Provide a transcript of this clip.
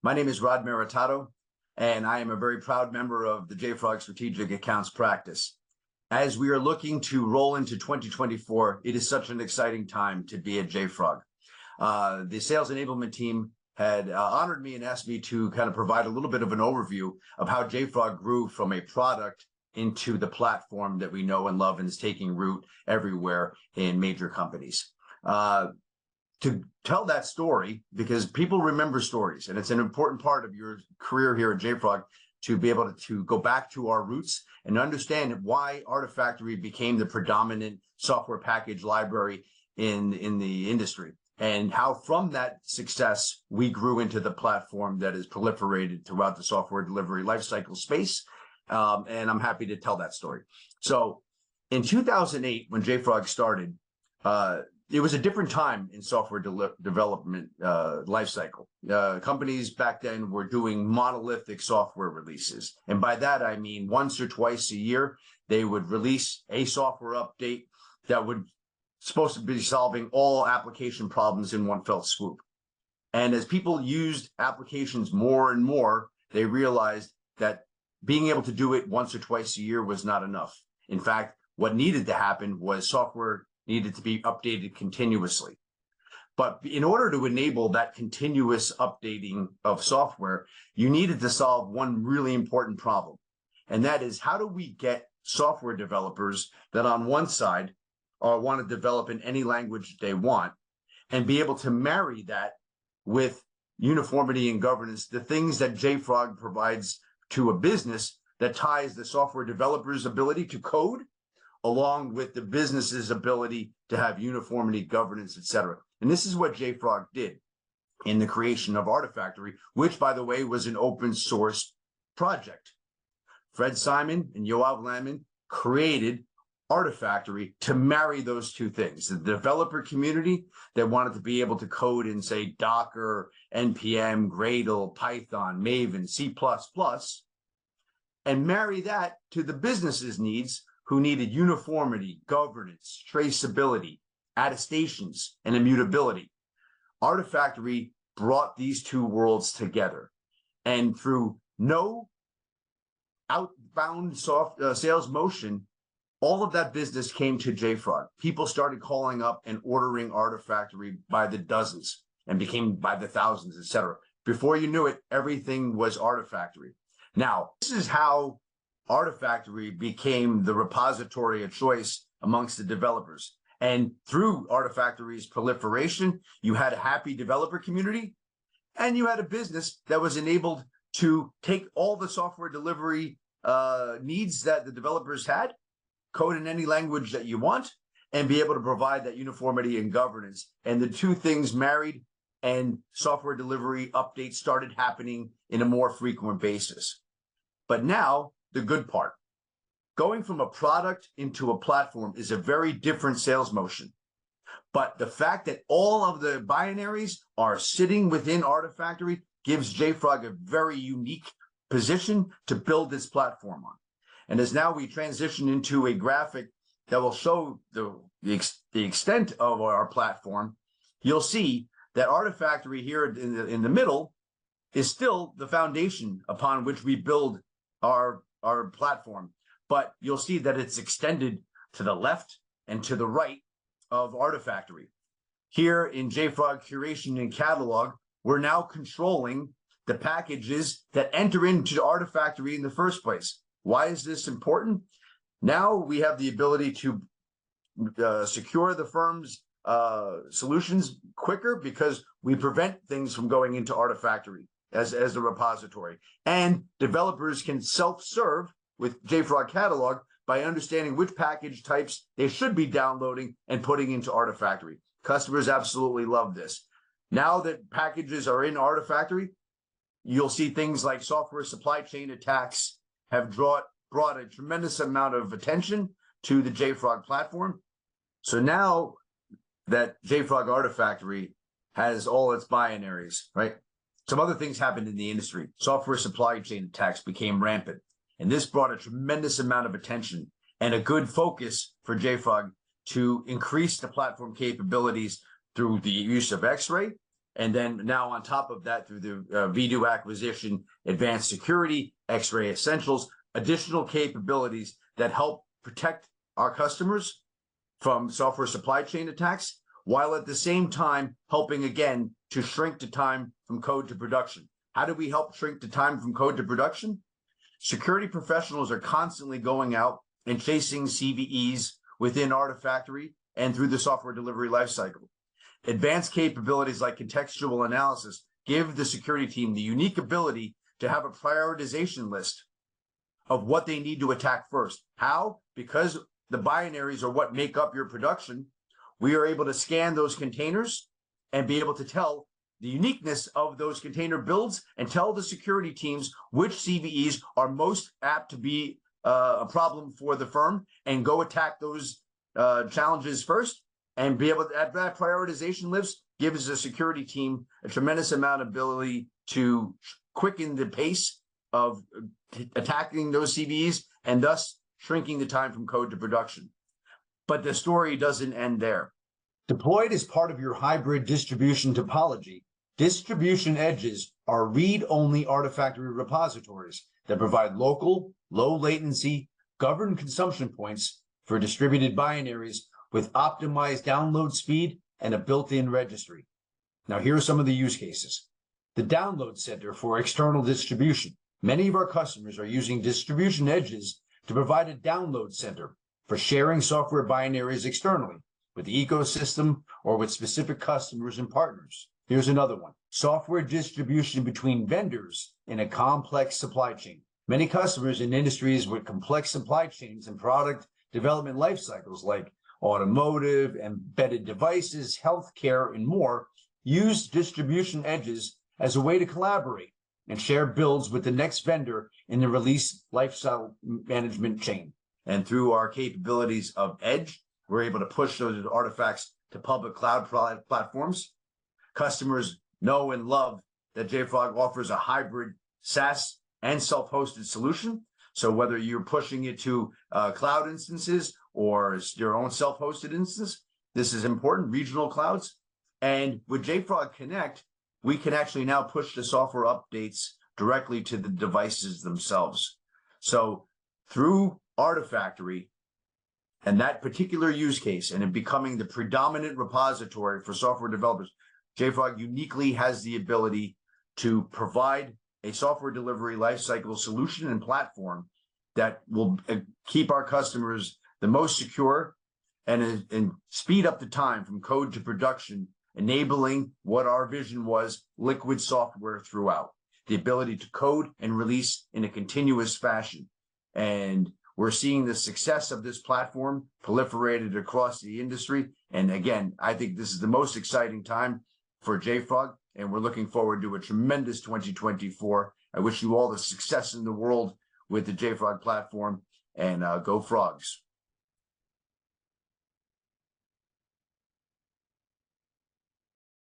My name is Rod Maritato, and I am a very proud member of the JFrog Strategic Accounts practice. As we are looking to roll into 2024, it is such an exciting time to be at JFrog. The sales enablement team had honored me and asked me to kind of provide a little bit of an overview of how JFrog grew from a product into the platform that we know and love and is taking root everywhere in major companies. To tell that story, because people remember stories, and it's an important part of your career here at JFrog to be able to go back to our roots and understand why Artifactory became the predominant software package library in the industry, and how from that success, we grew into the platform that is proliferated throughout the software delivery lifecycle space. And I'm happy to tell that story. So in 2008, when JFrog started, it was a different time in software development lifecycle. Companies back then were doing monolithic software releases. And by that, I mean once or twice a year, they would release a software update that would supposed to be solving all application problems in one fell swoop. And as people used applications more and more, they realized that being able to do it once or twice a year was not enough. In fact, what needed to happen was software needed to be updated continuously. But in order to enable that continuous updating of software, you needed to solve one really important problem. And that is, how do we get software developers that on one side want to develop in any language they want and be able to marry that with uniformity and governance, the things that JFrog provides to a business that ties the software developer's ability to code along with the business's ability to have uniformity, governance, etc. And this is what JFrog did in the creation of Artifactory, which, by the way, was an open source project. Fred Simon and Yoav Landman created Artifactory to marry those two things: the developer community that wanted to be able to code in, say, Docker, NPM, Gradle, Python, Maven, C++, and marry that to the business's needs, who needed uniformity, governance, traceability, attestations, and immutability. Artifactory brought these two worlds together. And through no outbound sales motion, all of that business came to JFrog. People started calling up and ordering Artifactory by the dozens and became by the thousands, etc. Before you knew it, everything was Artifactory. Now, this is how Artifactory became the repository of choice amongst the developers. And through Artifactory's proliferation, you had a happy developer community, and you had a business that was enabled to take all the software delivery needs that the developers had, code in any language that you want, and be able to provide that uniformity and governance. And the two things married, and software delivery updates started happening in a more frequent basis. But now, the good part. Going from a product into a platform is a very different sales motion. But the fact that all of the binaries are sitting within Artifactory gives JFrog a very unique position to build this platform on. And as now we transition into a graphic that will show the extent of our platform, you'll see that Artifactory here in the middle is still the foundation upon which we build our platform. But you'll see that it's extended to the left and to the right of Artifactory. Here in JFrog Curation and Catalog, we're now controlling the packages that enter into Artifactory in the first place. Why is this important? Now we have the ability to secure the firm's solutions quicker because we prevent things from going into Artifactory as a repository. And developers can self-serve with JFrog Catalog by understanding which package types they should be downloading and putting into Artifactory. Customers absolutely love this. Now that packages are in Artifactory, you'll see things like software supply chain attacks have brought a tremendous amount of attention to the JFrog platform. So now that JFrog Artifactory has all its binaries, right? Some other things happened in the industry. Software supply chain attacks became rampant, and this brought a tremendous amount of attention and a good focus for JFrog to increase the platform capabilities through the use of X-Ray And then now on top of that, through the Vdoo acquisition, advanced security, X-ray essentials, additional capabilities that help protect our customers from software supply chain attacks, while at the same time helping again to shrink the time from code to production. How do we help shrink the time from code to production? Security professionals are constantly going out and chasing CVEs within Artifactory and through the software delivery lifecycle. Advanced capabilities like contextual analysis give the security team the unique ability to have a prioritization list of what they need to attack first. How? Because the binaries are what make up your production. We are able to scan those containers and be able to tell the uniqueness of those container builds and tell the security teams which CVEs are most apt to be a problem for the firm, and go attack those challenges first, and be able to, at that prioritization list, gives the security team a tremendous amount of ability to quicken the pace of attacking those CVEs and thus shrinking the time from code to production. But the story doesn't end there. Deployed as part of your hybrid distribution topology, distribution edges are read-only Artifactory repositories that provide local, low-latency, governed consumption points for distributed binaries with optimized download speed and a built-in registry. Now, here are some of the use cases. The download center for external distribution. Many of our customers are using distribution edges to provide a download center for sharing software binaries externally with the ecosystem or with specific customers and partners. Here's another one. Software distribution between vendors in a complex supply chain. Many customers in industries with complex supply chains and product development life cycles like automotive, embedded devices, healthcare, and more use distribution edges as a way to collaborate and share builds with the next vendor in the release lifecycle management chain. And through our capabilities of Edge, we're able to push those artifacts to public cloud platforms. Customers know and love that JFrog offers a hybrid SaaS and self-hosted solution. So whether you're pushing it to cloud instances or your own self-hosted instance, this is important, regional clouds. And with JFrog Connect, we can actually now push the software updates directly to the devices themselves. So through Artifactory and that particular use case, and it becoming the predominant repository for software developers, JFrog uniquely has the ability to provide a software delivery lifecycle solution and platform that will keep our customers the most secure and speed up the time from code to production, enabling what our vision was, liquid software throughout, the ability to code and release in a continuous fashion. And we're seeing the success of this platform proliferated across the industry. And again, I think this is the most exciting time for JFrog, and we're looking forward to a tremendous 2024. I wish you all the success in the world with the JFrog platform, and go Frogs.